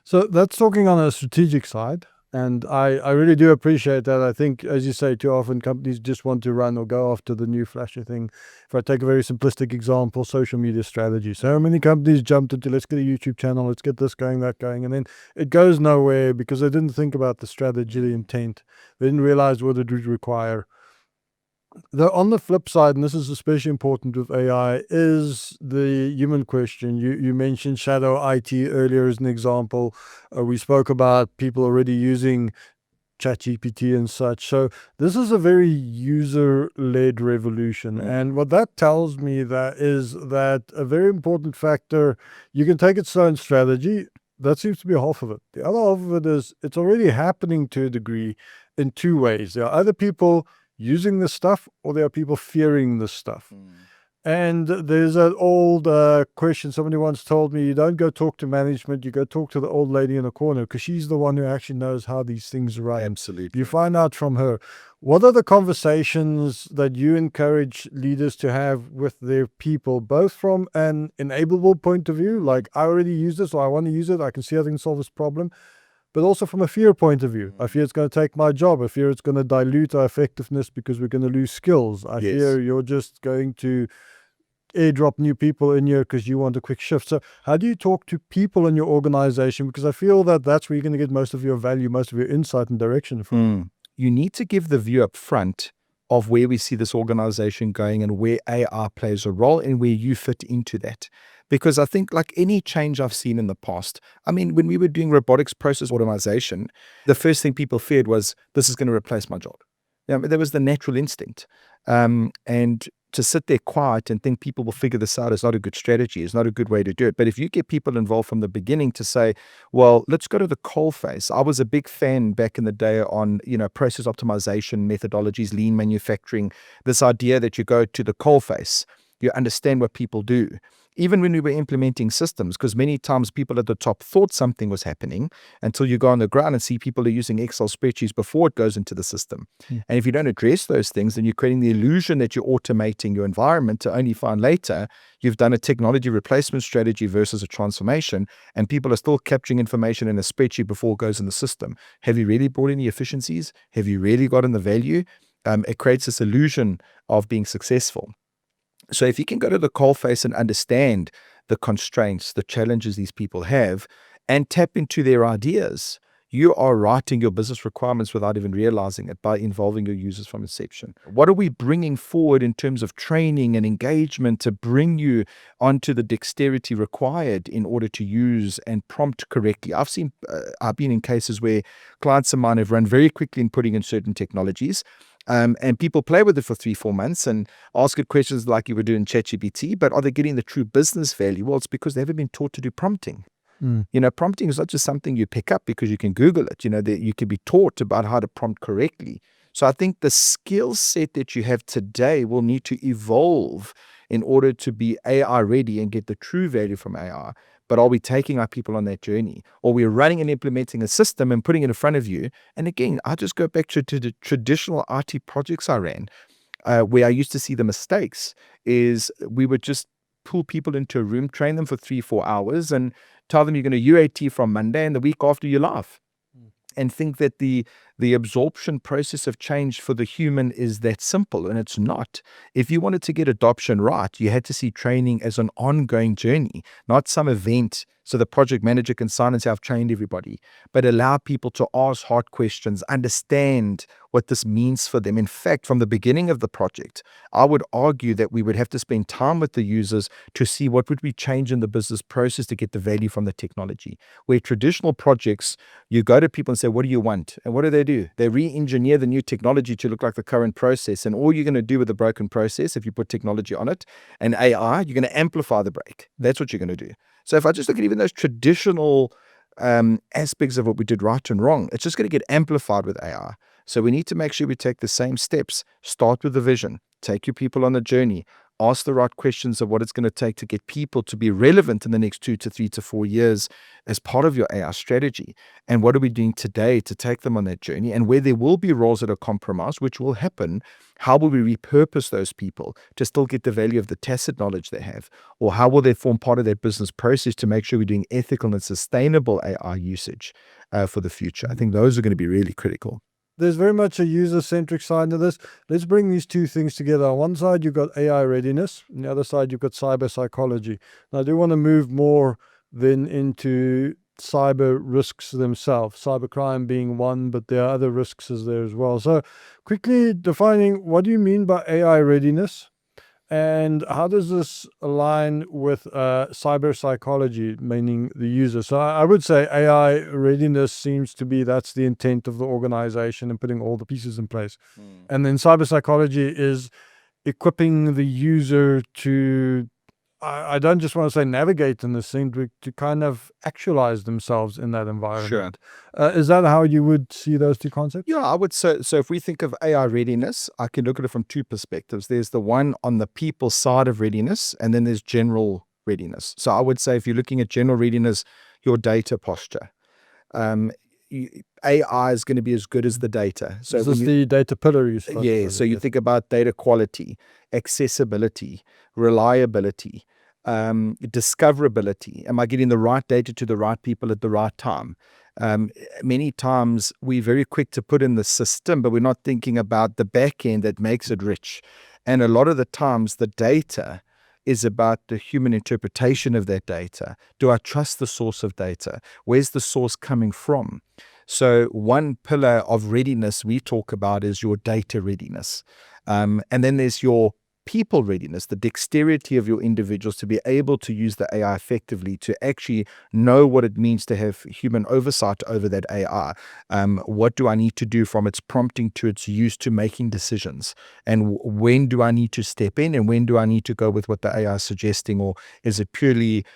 So that's talking on a strategic side. And I really do appreciate that. I think, as you say, too often companies just want to run or go after the new flashy thing. If I take a very simplistic example, social media strategy. So many companies jumped into, let's get a YouTube channel, let's get this going, that going. And then it goes nowhere because they didn't think about the strategy, the intent. They didn't realize what it would require. Though on the flip side, and this is especially important with AI, is the human question. You mentioned shadow IT earlier as an example. We spoke about people already using ChatGPT and such. So this is a very user-led revolution. And what that tells me is that a very important factor, you can take its own strategy. That seems to be half of it. The other half of it is it's already happening to a degree in two ways. There are either people using this stuff, or there are people fearing this stuff. And there's an old question somebody once told me: you don't go talk to management, you go talk to the old lady in the corner, because she's the one who actually knows how these things run. Absolutely. You find out from her. What are the conversations that you encourage leaders to have with their people, both from an enableable point of view, like I already use this, or I want to use it, I can see how I can solve this problem, but also from a fear point of view? I fear it's going to take my job. I fear it's going to dilute our effectiveness because we're going to lose skills. I fear you're just going to airdrop new people in here because you want a quick shift. So how do you talk to people in your organization? Because I feel that that's where you're going to get most of your value, most of your insight and direction from. You need to give the view up front of where we see this organization going and where AI plays a role and where you fit into that. Because I think, like any change I've seen in the past, I mean, when we were doing robotics process automation, the first thing people feared was, this is going to replace my job. There was the natural instinct. And to sit there quiet and think people will figure this out is not a good strategy, is not a good way to do it. But if you get people involved from the beginning to say, well, let's go to the coalface. I was a big fan back in the day on, process optimization methodologies, lean manufacturing, this idea that you go to the coalface, you understand what people do. Even when we were implementing systems, because many times people at the top thought something was happening until you go on the ground and see people are using Excel spreadsheets before it goes into the system. And if you don't address those things, then you're creating the illusion that you're automating your environment to only find later you've done a technology replacement strategy versus a transformation, and people are still capturing information in a spreadsheet before it goes in the system. Have you really brought any efficiencies? Have you really gotten the value? It creates this illusion of being successful. So if you can go to the coalface and understand the constraints, the challenges these people have, and tap into their ideas, you are writing your business requirements without even realizing it by involving your users from inception. What are we bringing forward in terms of training and engagement to bring you onto the dexterity required in order to use and prompt correctly? I've been in cases where clients of mine have run very quickly in putting in certain technologies. And people play with it for 3-4 months and ask it questions like you would do in ChatGPT, but are they getting the true business value? Well, it's because they haven't been taught to do prompting. Prompting is not just something you pick up because you can Google it. That you can be taught about how to prompt correctly. So I think the skill set that you have today will need to evolve in order to be AI ready and get the true value from AI. But are we taking our people on that journey? Or we're running and implementing a system and putting it in front of you? And again, I just go back to the traditional IT projects I ran, where I used to see the mistakes is we would just pull people into a room, train them for 3-4 hours and tell them you're going to UAT from Monday, and the week after you laugh. And think that the absorption process of change for the human is that simple, and it's not. If you wanted to get adoption right, you had to see training as an ongoing journey, not some event so the project manager can sign and say, I've trained everybody, but allow people to ask hard questions, understand what this means for them. In fact, from the beginning of the project, I would argue that we would have to spend time with the users to see what would we change in the business process to get the value from the technology. Where traditional projects, you go to people and say, what do you want? And what do? They re-engineer the new technology to look like the current process. And all you're going to do with the broken process, if you put technology on it and AI, you're going to amplify the break. That's what you're going to do. So if I just look at even those traditional aspects of what we did right and wrong, it's just going to get amplified with AI. So we need to make sure we take the same steps. Start with the vision. Take your people on the journey. Ask the right questions of what it's going to take to get people to be relevant in the next 2 to 3 to 4 years as part of your AI strategy. And what are we doing today to take them on that journey? And where there will be roles that are compromised, which will happen, how will we repurpose those people to still get the value of the tacit knowledge they have? Or how will they form part of that business process to make sure we're doing ethical and sustainable AI usage for the future? I think those are going to be really critical. There's very much a user-centric side to this. Let's bring these two things together. On one side, you've got AI readiness. On the other side, you've got cyber psychology. Now, I do want to move more then into cyber risks themselves, cybercrime being one, but there are other risks there as well. So quickly defining, what do you mean by AI readiness? And how does this align with cyber psychology, meaning the user? So I would say AI readiness seems to be that's the intent of the organization and putting all the pieces in place. And then cyber psychology is equipping the user to, I don't just want to say navigate in this thing, to kind of actualize themselves in that environment. Sure. Is that how you would see those two concepts? Yeah, I would say, so if we think of AI readiness, I can look at it from two perspectives. There's the one on the people side of readiness, and then there's general readiness. So I would say if you're looking at general readiness, your data posture. AI is going to be as good as the data. So is this the data pillar you spoke Yeah, about? so you think about data quality, accessibility, reliability, discoverability. Am I getting the right data to the right people at the right time? Many times we're very quick to put in the system, but we're not thinking about the back end that makes it rich. And a lot of the times the data is about the human interpretation of that data. Do I trust the source of data? Where's the source coming from? So one pillar of readiness we talk about is your data readiness. And then there's your people readiness, the dexterity of your individuals to be able to use the AI effectively, to actually know what it means to have human oversight over that AI. What do I need to do from its prompting to its use to making decisions? And when do I need to step in, and when do I need to go with what the AI is suggesting? Or is it purely,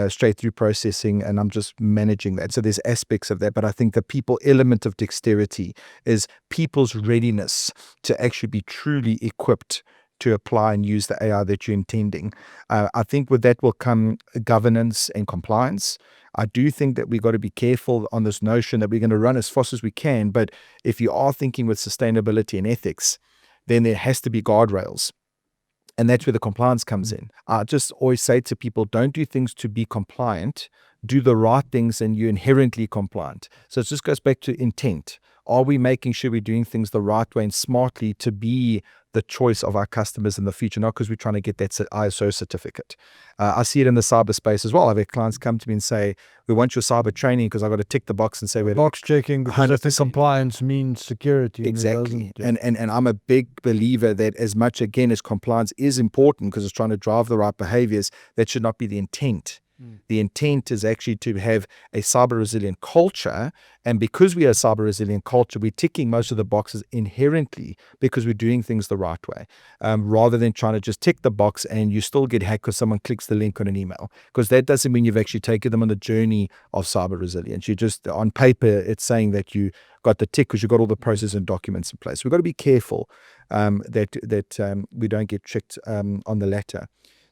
straight through processing and I'm just managing that? So there's aspects of that, but I think the people element of dexterity is people's readiness to actually be truly equipped to apply and use the AI that you're intending. I think with that will come governance and compliance. I do think that we've got to be careful on this notion that we're going to run as fast as we can, but if you are thinking with sustainability and ethics, then there has to be guardrails. And that's where the compliance comes in. I just always say to people, don't do things to be compliant, do the right things and you're inherently compliant. So it just goes back to intent. Are we making sure we're doing things the right way and smartly to be the choice of our customers in the future, not because we're trying to get that ISO certificate. I see it in the cyberspace as well. I've had clients come to me and say, we want your cyber training because I've got to tick the box and say we're box checking, because I think 100%. compliance means security. And it Exactly. doesn't. And I'm a big believer that as much, again, as compliance is important because it's trying to drive the right behaviors, that should not be the intent. The intent is actually to have a cyber resilient culture. And because we are a cyber resilient culture, we're ticking most of the boxes inherently because we're doing things the right way, rather than trying to just tick the box and you still get hacked because someone clicks the link on an email. Because that doesn't mean you've actually taken them on the journey of cyber resilience. You just, on paper, it's saying that you got the tick because you got all the process and documents in place. We've got to be careful that we don't get tricked on the latter.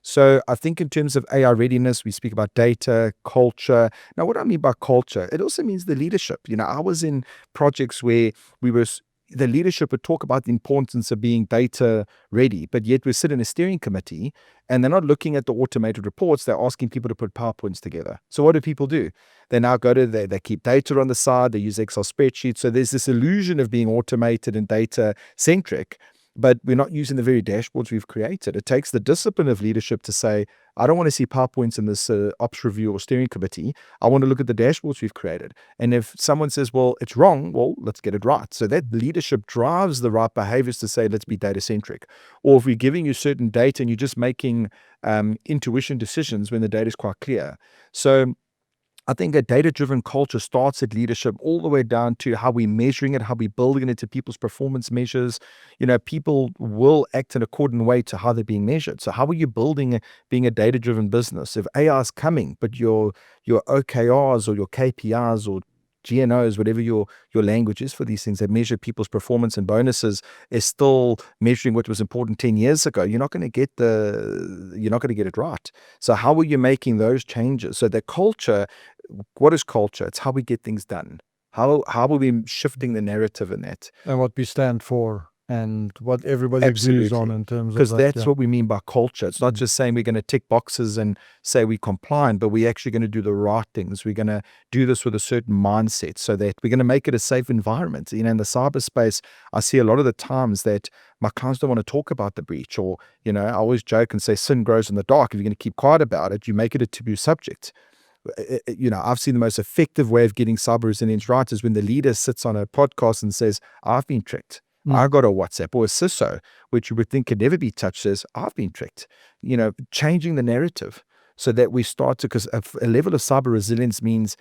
So I think in terms of AI readiness, we speak about data, culture. Now, what I mean by culture, it also means the leadership. I was in projects where the leadership would talk about the importance of being data ready, but yet we sit in a steering committee and they're not looking at the automated reports. They're asking people to put PowerPoints together. So what do? They now they keep data on the side. They use Excel spreadsheets. So there's this illusion of being automated and data centric, but we're not using the very dashboards we've created. It takes the discipline of leadership to say, I don't want to see PowerPoints in this ops review or steering committee. I want to look at the dashboards we've created. And if someone says, well, it's wrong, well, let's get it right. So that leadership drives the right behaviors to say, let's be data centric. Or if we're giving you certain data and you're just making intuition decisions when the data is quite clear. So I think a data-driven culture starts at leadership all the way down to how we're measuring it, how we're building it into people's performance measures. People will act in a accordant way to how they're being measured. So how are you being a data-driven business? If AI is coming, but your OKRs or your KPIs or GNOs, whatever your language is for these things that measure people's performance and bonuses, is still measuring what was important 10 years ago, you're not going to get it right. So how are you making those changes? So the culture, what is culture? It's how we get things done. How are we shifting the narrative in that? And what we stand for and what everybody agrees on in terms of because that, that's what we mean by culture. It's not just saying we're going to tick boxes and say we're compliant, but we're actually going to do the right things. We're going to do this with a certain mindset so that we're going to make it a safe environment. In the cyberspace, I see a lot of the times that my clients don't want to talk about the breach, or, I always joke and say sin grows in the dark. If you're going to keep quiet about it, you make it a taboo subject. I've seen the most effective way of getting cyber resilience right is when the leader sits on a podcast and says, I've been tricked. I got a WhatsApp, or a CISO, which you would think could never be touched, says, I've been tricked. Changing the narrative so that we start to, because a level of cyber resilience means,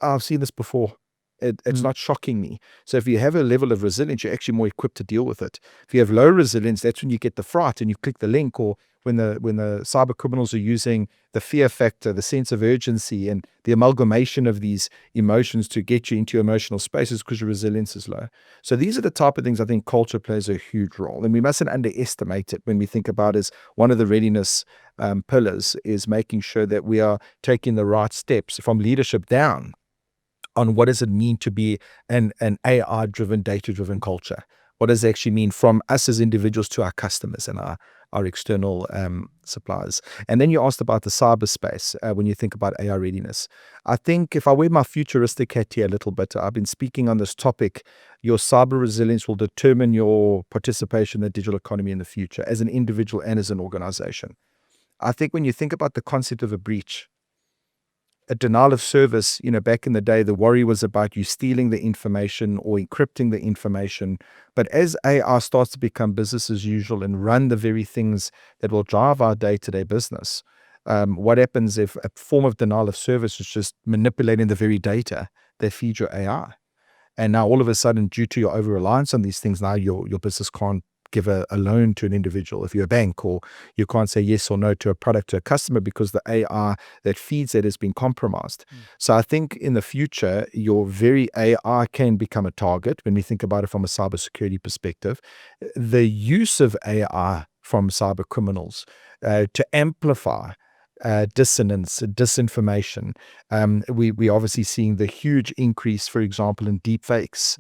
I've seen this before. It's not shocking me. So if you have a level of resilience, you're actually more equipped to deal with it. If you have low resilience, that's when you get the fright and you click the link, or when the cyber criminals are using the fear factor, the sense of urgency, and the amalgamation of these emotions to get you into your emotional spaces because your resilience is low. So these are the type of things I think culture plays a huge role, and we mustn't underestimate it when we think about as one of the readiness pillars is making sure that we are taking the right steps from leadership down on what does it mean to be an AI-driven, data-driven culture. What does it actually mean from us as individuals to our customers and our external suppliers? And then you asked about the cyberspace when you think about AI readiness. I think if I wear my futuristic hat here a little bit, I've been speaking on this topic, your cyber resilience will determine your participation in the digital economy in the future as an individual and as an organization. I think when you think about the concept of a breach, a denial of service, back in the day, the worry was about you stealing the information or encrypting the information. But as AI starts to become business as usual and run the very things that will drive our day-to-day business, what happens if a form of denial of service is just manipulating the very data that feeds your AI? And now all of a sudden, due to your over-reliance on these things, now your business can't give a loan to an individual if you're a bank, or you can't say yes or no to a product to a customer because the AI that feeds it has been compromised. So I think in the future, your very AI can become a target when we think about it from a cybersecurity perspective. The use of AI from cyber criminals to amplify dissonance, disinformation. We obviously seeing the huge increase, for example, in deepfakes.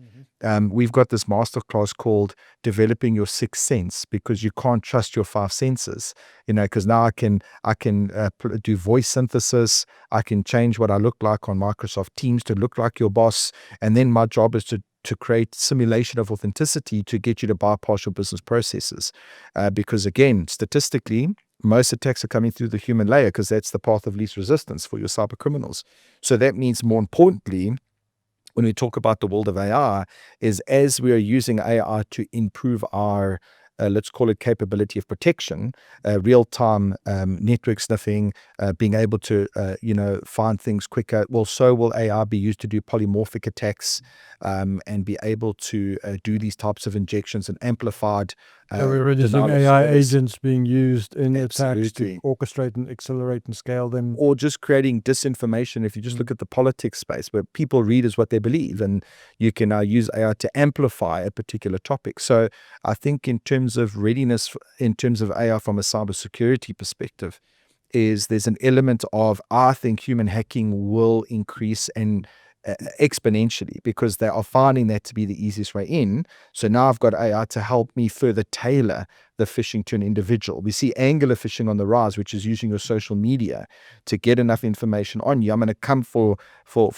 We've got this masterclass called Developing Your Sixth Sense, because you can't trust your five senses, because now I can do voice synthesis. I can change what I look like on Microsoft Teams to look like your boss. And then my job is to create simulation of authenticity to get you to bypass your business processes. Because again, statistically, most attacks are coming through the human layer, because that's the path of least resistance for your cyber criminals. So that means, more importantly, when we talk about the world of AI, is as we are using AI to improve our let's call it capability of protection, real-time network sniffing, being able to, find things quicker. Well, so will AI be used to do polymorphic attacks and be able to do these types of injections and amplified. So we're already seeing AI agents being used in attacks to Absolutely. orchestrate and accelerate and scale them. Or just creating disinformation. If you just look at the politics space, where people read is what they believe, and you can now use AI to amplify a particular topic. So I think in terms of readiness, in terms of AI from a cybersecurity perspective, is there's an element of, I think human hacking will increase and exponentially, because they are finding that to be the easiest way in. So now I've got AI to help me further tailor the phishing to an individual. We see angular phishing on the rise, which is using your social media to get enough information on you. I'm going to come for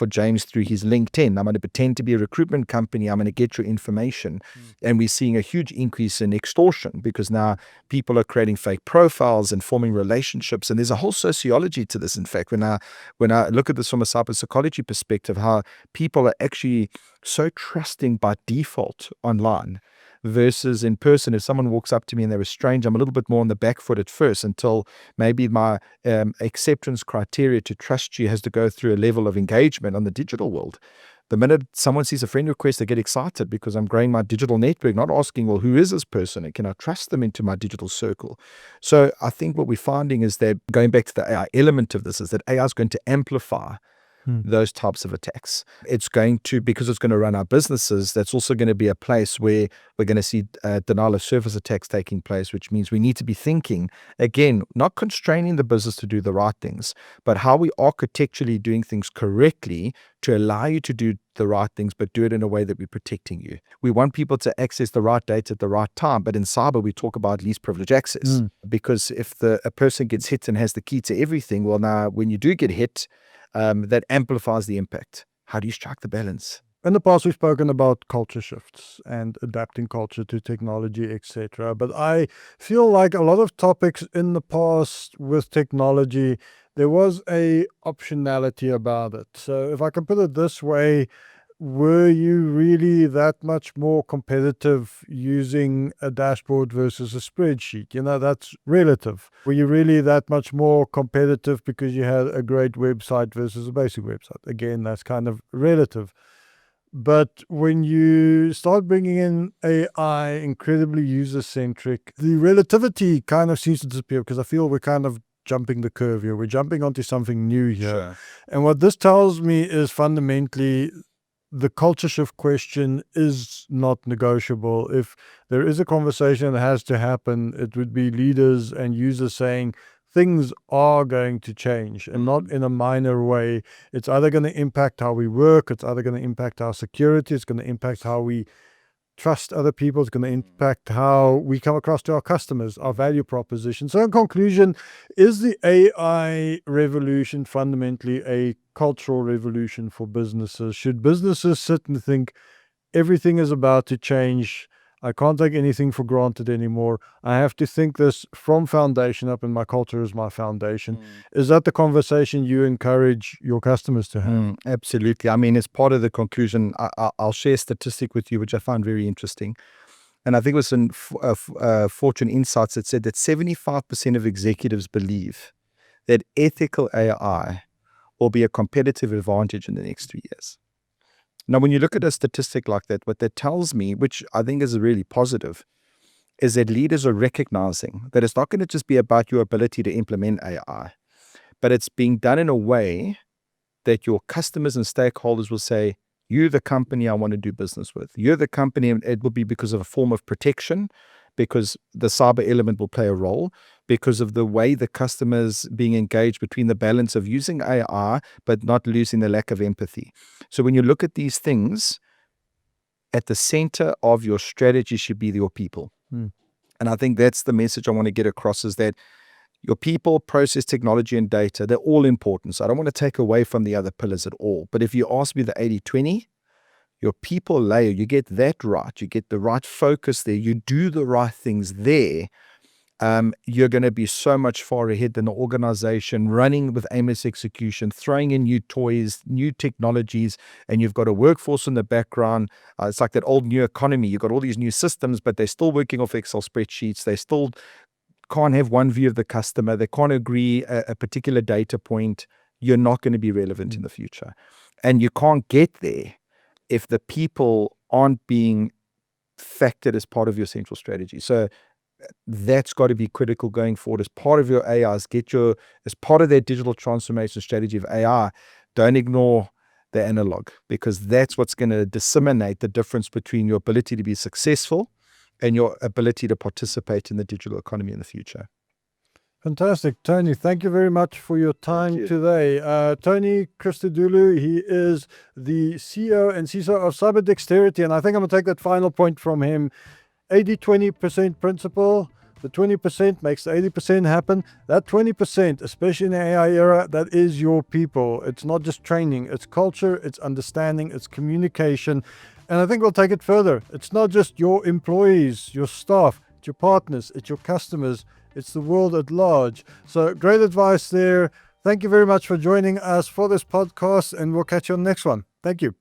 James through his LinkedIn. I'm going to pretend to be a recruitment company. I'm going to get your information. And we're seeing a huge increase in extortion, because now people are creating fake profiles and forming relationships. And there's a whole sociology to this. In fact, when I look at this from a cybersecurity perspective, how people are actually so trusting by default online versus in person. If someone walks up to me and they're a stranger, I'm a little bit more on the back foot at first, until maybe my acceptance criteria to trust you has to go through a level of engagement on the digital world. The minute someone sees a friend request, they get excited, because I'm growing my digital network, not asking, well, who is this person? And can I trust them into my digital circle? So I think what we're finding is that, going back to the AI element of this, is that AI is going to amplify those types of attacks. It's going to, because it's going to run our businesses, that's also going to be a place where we're going to see denial of service attacks taking place, which means we need to be thinking, again, not constraining the business to do the right things, but how we architecturally doing things correctly to allow you to do the right things, but do it in a way that we're protecting you. We want people to access the right data at the right time, but in cyber, we talk about least privilege access. Because if a person gets hit and has the key to everything, well, now when you do get hit, that amplifies the impact. How do you strike the balance? In the past, we've spoken about culture shifts and adapting culture to technology, etc. But I feel like a lot of topics in the past with technology, there was a optionality about it. So if I can put it this way, were you really that much more competitive using a dashboard versus a spreadsheet? That's relative. Were you really that much more competitive because you had a great website versus a basic website? Again, that's kind of relative. But when you start bringing in AI, incredibly user-centric, the relativity kind of seems to disappear, because I feel we're kind of jumping the curve here. We're jumping onto something new here. Sure. And what this tells me is fundamentally, the culture shift question is not negotiable. If there is a conversation that has to happen, it would be leaders and users saying things are going to change, and not in a minor way. It's either going to impact how we work, it's either going to impact our security, it's going to impact how we trust other people, it's going to impact how we come across to our customers, our value proposition. So in conclusion, is the AI revolution fundamentally a cultural revolution for businesses? Should businesses sit and think everything is about to change? I can't take anything for granted anymore. I have to think this from foundation up, and my culture is my foundation. Is that the conversation you encourage your customers to have? Absolutely. I mean, as part of the conclusion, I'll share a statistic with you, which I found very interesting. And I think it was in Fortune Insights that said that 75% of executives believe that ethical AI will be a competitive advantage in the next 3 years. Now, when you look at a statistic like that, what that tells me, which I think is really positive, is that leaders are recognizing that it's not going to just be about your ability to implement AI, but it's being done in a way that your customers and stakeholders will say, you're the company I want to do business with. You're the company, and it will be because of a form of protection, because the cyber element will play a role, because of the way the customers being engaged between the balance of using AI, but not losing the lack of empathy. So when you look at these things, at the center of your strategy should be your people. And I think that's the message I want to get across, is that your people, process, technology, and data, they're all important. So I don't want to take away from the other pillars at all. But if you ask me the 80-20, your people layer, you get that right. You get the right focus there. You do the right things there. You're going to be so much far ahead than the organization running with aimless execution, throwing in new toys, new technologies, and you've got a workforce in the background. It's like that old new economy. You've got all these new systems, but they're still working off Excel spreadsheets. They still can't have one view of the customer. They can't agree a particular data point. You're not going to be relevant in the future. And you can't get there if the people aren't being factored as part of your central strategy. So that's got to be critical going forward as part of your AIs. As part of their digital transformation strategy of AI, don't ignore the analog, because that's what's going to disseminate the difference between your ability to be successful and your ability to participate in the digital economy in the future. Fantastic. Tony, thank you very much for your time today. Tony Christodoulou, he is the CEO and CISO of Cyber Dexterity, and I think I'm going to take that final point from him. 80-20% principle. The 20% makes the 80% happen. That 20%, especially in the AI era, that is your people. It's not just training. It's culture, it's understanding, it's communication. And I think we'll take it further. It's not just your employees, your staff, it's your partners, it's your customers, it's the world at large. So great advice there. Thank you very much for joining us for this podcast, and we'll catch you on the next one. Thank you.